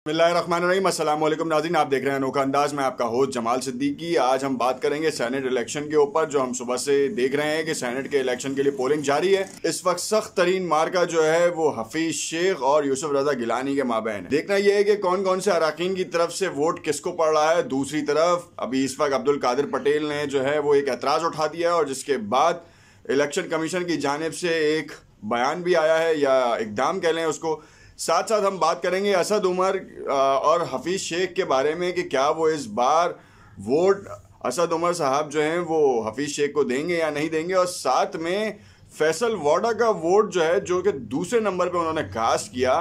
बिस्मिल्लाहिर्रहमानिर्रहीम। अस्सलाम वालेकुम नाज़रीन, आप देख रहे हैं अनोखा अंदाज में आपका होस्ट जमाल सिद्दीकी। आज हम बात करेंगे सेनेट इलेक्शन के ऊपर। जो हम सुबह से देख रहे हैं कि सेनेट के इलेक्शन के लिए पोलिंग जारी है। इस वक्त सख्त तरीन मार्का जो है वो हफीज शेख और यूसुफ रजा गिलानी के माबैन है। देखना यह है कि कौन कौन से अरकान की तरफ से वोट किसको पड़ रहा है। दूसरी तरफ अभी इस वक्त अब्दुल कादिर पटेल ने जो है वो एक एतराज़ उठा दिया है और जिसके बाद इलेक्शन कमीशन की जानिब से एक बयान भी आया है या इकदाम कह लें उसको। साथ साथ हम बात करेंगे असद उमर और हफीज शेख के बारे में कि क्या वो इस बार वोट असद उमर साहब जो हैं वो हफीज शेख को देंगे या नहीं देंगे। और साथ में फैसल वाडा का वोट जो है, जो कि दूसरे नंबर पे उन्होंने कास्ट किया,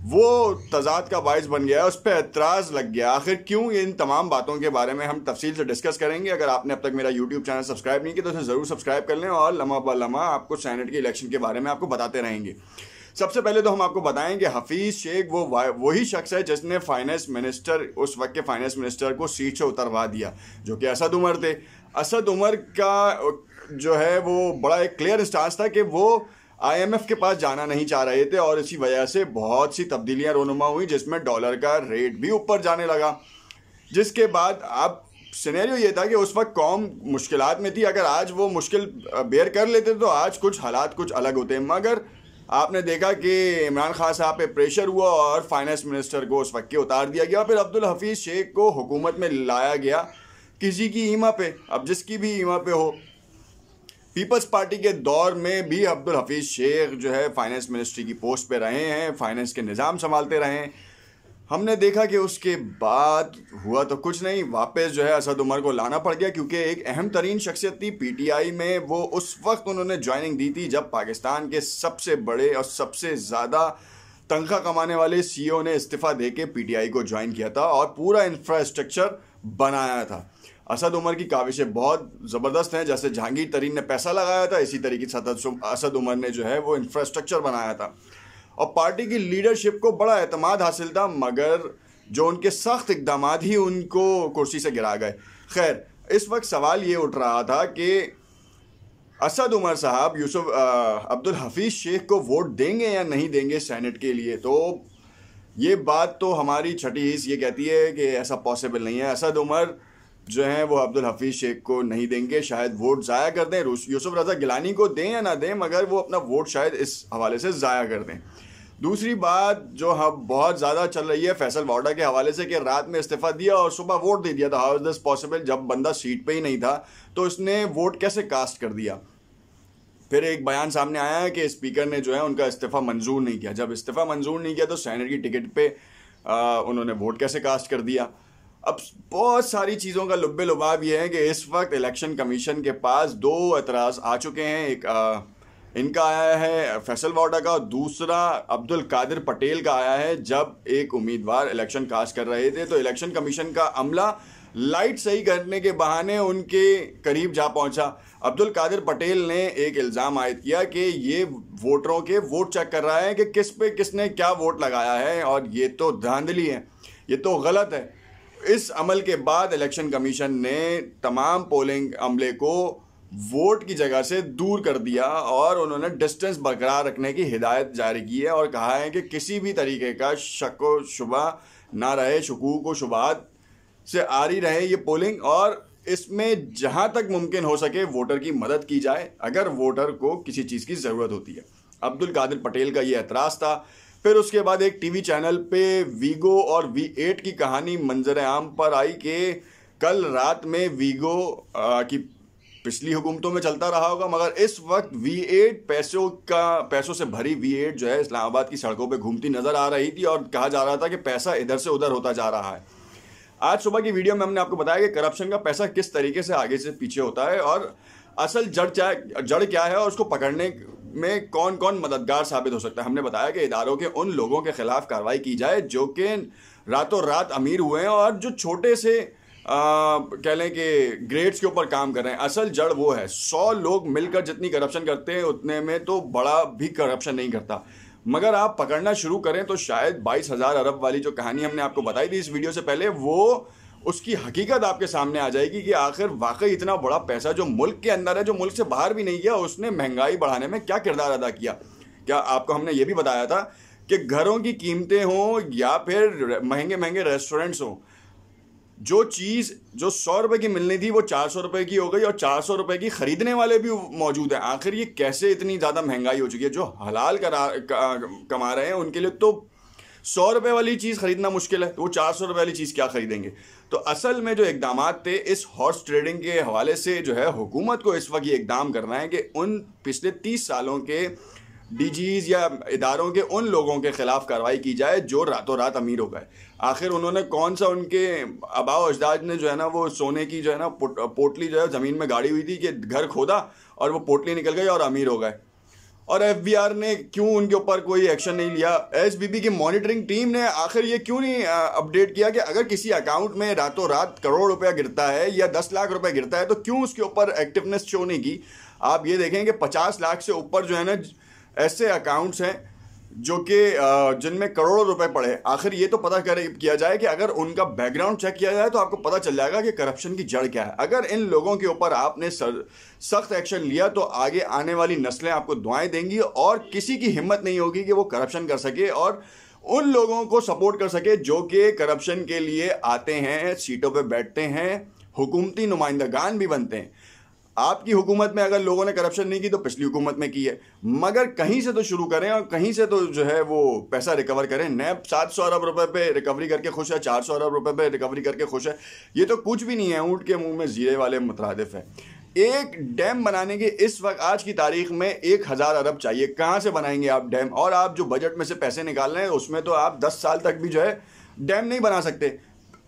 वो तजाद का बायस बन गया है, उस पर एतराज़ लग गया। आखिर क्यों, इन तमाम बातों के बारे में हम तफसील से डिस्कस करेंगे। अगर आपने अब तक मेरा यूट्यूब चैनल सब्सक्राइब नहीं किया तो उसे ज़रूर सब्सक्राइब कर लें और लम्हा ब लम्हा आपको सेनेट के इलेक्शन के बारे में आपको बताते रहेंगे। सबसे पहले तो हम आपको बताएं कि हफीज शेख वही शख्स है जिसने फाइनेंस मिनिस्टर, उस वक्त के फाइनेंस मिनिस्टर को सीट से उतरवा दिया, जो कि असद उमर थे। असद उमर का जो है वो बड़ा एक क्लियर स्टांस था कि वो IMF के पास जाना नहीं चाह रहे थे और इसी वजह से बहुत सी तब्दीलियां रोनुमा हुई, जिसमें डॉलर का रेट भी ऊपर जाने लगा। जिसके बाद अब सिनेरियो ये था कि उस वक्त कौम मुश्किलात में थी। अगर आज वो मुश्किल बेयर कर लेते तो आज कुछ हालात कुछ अलग होते, मगर आपने देखा कि इमरान खान साहब पे प्रेशर हुआ और फाइनेंस मिनिस्टर को उस वक्त के उतार दिया गया। फिर अब्दुल हफीज शेख को हुकूमत में लाया गया किसी की ईमा पे, अब जिसकी भी ईमा पे हो। पीपल्स पार्टी के दौर में भी अब्दुल हफीज शेख जो है फाइनेंस मिनिस्ट्री की पोस्ट पे रहे हैं, फाइनेंस के निज़ाम संभालते रहे हैं। हमने देखा कि उसके बाद हुआ तो कुछ नहीं, वापस जो है असद उमर को लाना पड़ गया, क्योंकि एक अहम तरीन शख्सियत थी PTI में। वो उस वक्त उन्होंने ज्वाइनिंग दी थी जब पाकिस्तान के सबसे बड़े और सबसे ज़्यादा तनख्वाह कमाने वाले CEO ने इस्तीफ़ा दे के PTI को ज्वाइन किया था और पूरा इंफ्रास्ट्रक्चर बनाया था। असद उमर की काविशें बहुत ज़बरदस्त हैं। जैसे जहांगीर तरीन ने पैसा लगाया था, इसी तरीके से असद उमर ने जो है वो इंफ्रास्ट्रक्चर बनाया था और पार्टी की लीडरशिप को बड़ा एतमाद हासिल था, मगर जो उनके सख्त इकदाम ही उनको कुर्सी से गिरा गए। खैर, इस वक्त सवाल ये उठ रहा था कि असद उमर साहब अब्दुल हफीज शेख को वोट देंगे या नहीं देंगे सेनेट के लिए। तो ये बात तो हमारी छठी हिस्स ये कहती है कि ऐसा पॉसिबल नहीं है। असद उमर जो हैं वो अब्दुल हफीज शेख को नहीं देंगे, शायद वोट ज़ाया कर दें। यूसुफ रजा गिलानी को दें या ना दें, मगर वो अपना वोट शायद इस हवाले से ज़ाया कर दें। दूसरी बात जो हम बहुत ज़्यादा चल रही है फैसल वाडा के हवाले से कि रात में इस्तीफ़ा दिया और सुबह वोट दे दिया था। How is this possible? जब बंदा सीट पे ही नहीं था तो उसने वोट कैसे कास्ट कर दिया? फिर एक बयान सामने आया है कि स्पीकर ने जो है उनका इस्तीफ़ा मंजूर नहीं किया। जब इस्तीफ़ा मंजूर नहीं किया तो सेनेट की टिकट पे उन्होंने वोट कैसे कास्ट कर दिया? अब बहुत सारी चीज़ों का लुब्बे लुबाब ये है कि इस वक्त इलेक्शन कमीशन के पास दो एतराज़ आ चुके हैं। एक इनका आया है फैसल वाडा का, और दूसरा अब्दुल कादिर पटेल का आया है। जब एक उम्मीदवार इलेक्शन कास्ट कर रहे थे तो इलेक्शन कमीशन का अमला लाइट सही करने के बहाने उनके करीब जा पहुंचा। अब्दुल कादिर पटेल ने एक इल्ज़ाम आयद किया कि ये वोटरों के वोट चेक कर रहा है कि किस पे किसने क्या वोट लगाया है, और ये तो धांधली है, ये तो गलत है। इस अमल के बाद इलेक्शन कमीशन ने तमाम पोलिंग अमले को वोट की जगह से दूर कर दिया और उन्होंने डिस्टेंस बरकरार रखने की हिदायत जारी की है और कहा है कि किसी भी तरीके का शक व शुबा ना रहे, शकूक व शुबात से आरी रहे ये पोलिंग, और इसमें जहां तक मुमकिन हो सके वोटर की मदद की जाए अगर वोटर को किसी चीज़ की ज़रूरत होती है। अब्दुल कादिर पटेल का ये एतराज़ था। फिर उसके बाद एक टीवी चैनल पे वीगो और V8 की कहानी मंजर आम पर आई कि कल रात में वीगो की पिछली हुकूमतों में चलता रहा होगा, मगर इस वक्त V8 पैसों से भरी V8 जो है इस्लामाबाद की सड़कों पे घूमती नजर आ रही थी और कहा जा रहा था कि पैसा इधर से उधर होता जा रहा है। आज सुबह की वीडियो में हमने आपको बताया कि करप्शन का पैसा किस तरीके से आगे से पीछे होता है और असल जड़ क्या है और उसको पकड़ने में कौन कौन मददगार साबित हो सकता है। हमने बताया कि इदारों के उन लोगों के खिलाफ कार्रवाई की जाए जो कि रातों रात अमीर हुए हैं और जो छोटे से कह लें कि ग्रेड्स के ऊपर काम कर रहे हैं। असल जड़ वो है, 100 लोग मिलकर जितनी करप्शन करते हैं उतने में तो बड़ा भी करप्शन नहीं करता, मगर आप पकड़ना शुरू करें तो शायद 22,000 अरब वाली जो कहानी हमने आपको बताई थी इस वीडियो से पहले, वो उसकी हकीकत आपके सामने आ जाएगी कि आखिर वाकई इतना बड़ा पैसा जो मुल्क के अंदर है, जो मुल्क से बाहर भी नहीं गया, उसने महंगाई बढ़ाने में क्या किरदार अदा किया। क्या आपको हमने ये भी बताया था कि घरों की कीमतें हों या फिर महंगे महंगे रेस्टोरेंट्स हों, जो चीज़ जो 100 रुपए की मिलनी थी वो 400 रुपए की हो गई और 400 रुपए की खरीदने वाले भी मौजूद हैं। आखिर ये कैसे इतनी ज़्यादा महंगाई हो चुकी है? जो हलाल कमा रहे हैं उनके लिए तो 100 रुपए वाली चीज़ खरीदना मुश्किल है, तो वो 400 रुपए वाली चीज़ क्या खरीदेंगे? तो असल में जो इकदाम थे इस हॉर्स ट्रेडिंग के हवाले से जो है हुकूमत को इस वक्त ये इकदाम करना है कि उन पिछले 30 सालों के डीजीज या इदारों के उन लोगों के खिलाफ कार्रवाई की जाए जो रातों रात अमीर हो गए। आखिर उन्होंने कौन सा, उनके आबाओ अजदाद ने जो है ना वो सोने की जो है ना पोटली जो है ज़मीन में गाड़ी हुई थी कि घर खोदा और वो पोटली निकल गई और अमीर हो गए। और एफबीआर ने क्यों उनके ऊपर कोई एक्शन नहीं लिया? एसबीबी की मॉनिटरिंग टीम ने आखिर ये क्यों नहीं अपडेट किया कि अगर किसी अकाउंट में रातों रात करोड़ रुपया गिरता है या 10 लाख रुपए गिरता है तो क्यों उसके ऊपर एक्टिवनेस शो नहीं की? आप ये देखें कि 50 लाख से ऊपर जो है ना ऐसे अकाउंट्स हैं जो कि जिनमें करोड़ों रुपए पड़े। आखिर ये तो पता किया जाए कि अगर उनका बैकग्राउंड चेक किया जाए तो आपको पता चल जाएगा कि करप्शन की जड़ क्या है। अगर इन लोगों के ऊपर आपने सख्त एक्शन लिया तो आगे आने वाली नस्लें आपको दुआएं देंगी और किसी की हिम्मत नहीं होगी कि वो करप्शन कर सके और उन लोगों को सपोर्ट कर सके जो कि करप्शन के लिए आते हैं, सीटों पर बैठते हैं, हुकूमती नुमाइंदगान भी बनते हैं। आपकी हुकूमत में अगर लोगों ने करप्शन नहीं की तो पिछली हुकूमत में की है, मगर कहीं से तो शुरू करें और कहीं से तो जो है वो पैसा रिकवर करें। नैब 700 अरब रुपए पे रिकवरी करके खुश है, 400 अरब रुपए पे रिकवरी करके खुश है। ये तो कुछ भी नहीं है, ऊँट के मुंह में जीरे वाले मुतरादिफ है। एक डैम बनाने के इस वक्त आज की तारीख में 1000 अरब चाहिए। कहाँ से बनाएंगे आप डैम? और आप जो बजट में से पैसे निकाल रहे हैं उसमें तो आप 10 साल तक भी जो है डैम नहीं बना सकते।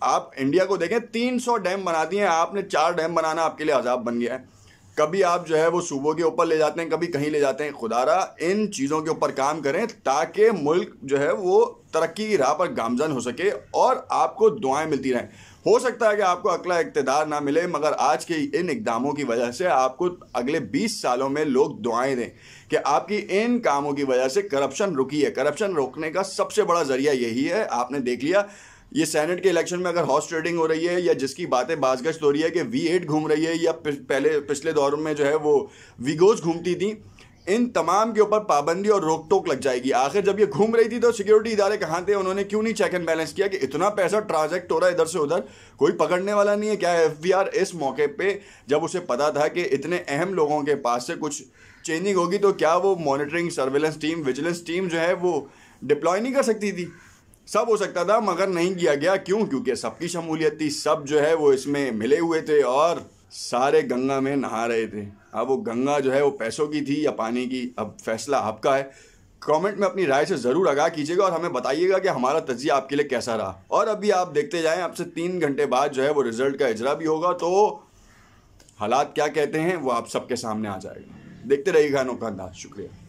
आप इंडिया को देखें, 300 डैम बना दिए, आपने 4 डैम बनाना आपके लिए अजाब बन गया है। कभी आप जो है वो सूबों के ऊपर ले जाते हैं, कभी कहीं ले जाते हैं। खुदारा इन चीज़ों के ऊपर काम करें ताकि मुल्क जो है वो तरक्की की राह पर गामजन हो सके और आपको दुआएं मिलती रहें। हो सकता है कि आपको अगला इक़्तिदार ना मिले, मगर आज के इन इक़दामों की वजह से आपको अगले 20 सालों में लोग दुआएं दें कि आपकी इन कामों की वजह से करप्शन रुकी है। करप्शन रोकने का सबसे बड़ा जरिया यही है। आपने देख लिया ये सेनेट के इलेक्शन में अगर हॉर्स ट्रेडिंग हो रही है या जिसकी बातें बाज़गश्त हो रही है कि V8 घूम रही है या पिछले दौर में जो है वो वीगोज घूमती थी, इन तमाम के ऊपर पाबंदी और रोक टोक लग जाएगी। आखिर जब ये घूम रही थी तो सिक्योरिटी इदारे कहाँ थे? उन्होंने क्यों नहीं चेक एंड बैलेंस किया कि इतना पैसा ट्रांजैक्ट हो रहा है इधर से उधर, कोई पकड़ने वाला नहीं है? क्या एफबीआर इस मौके पे जब उसे पता था कि इतने अहम लोगों के पास से कुछ चेंजिंग होगी तो क्या वो monitoring, surveillance team, vigilance team जो है वो डिप्लॉय नहीं कर सकती थी? सब हो सकता था मगर नहीं किया गया। क्यों? क्योंकि सबकी शमूलियत थी, सब जो है वो इसमें मिले हुए थे और सारे गंगा में नहा रहे थे। अब वो गंगा जो है वो पैसों की थी या पानी की, अब फैसला आपका है। कमेंट में अपनी राय से ज़रूर आगाह कीजिएगा और हमें बताइएगा कि हमारा तज्जिया आपके लिए कैसा रहा। और अभी आप देखते जाएं, आपसे 3 घंटे बाद जो है वो रिज़ल्ट का इजरा भी होगा, तो हालात क्या कहते हैं वो आप सबके सामने आ जाएगा। देखते रहिएगा अनोखा अंदाज। शुक्रिया।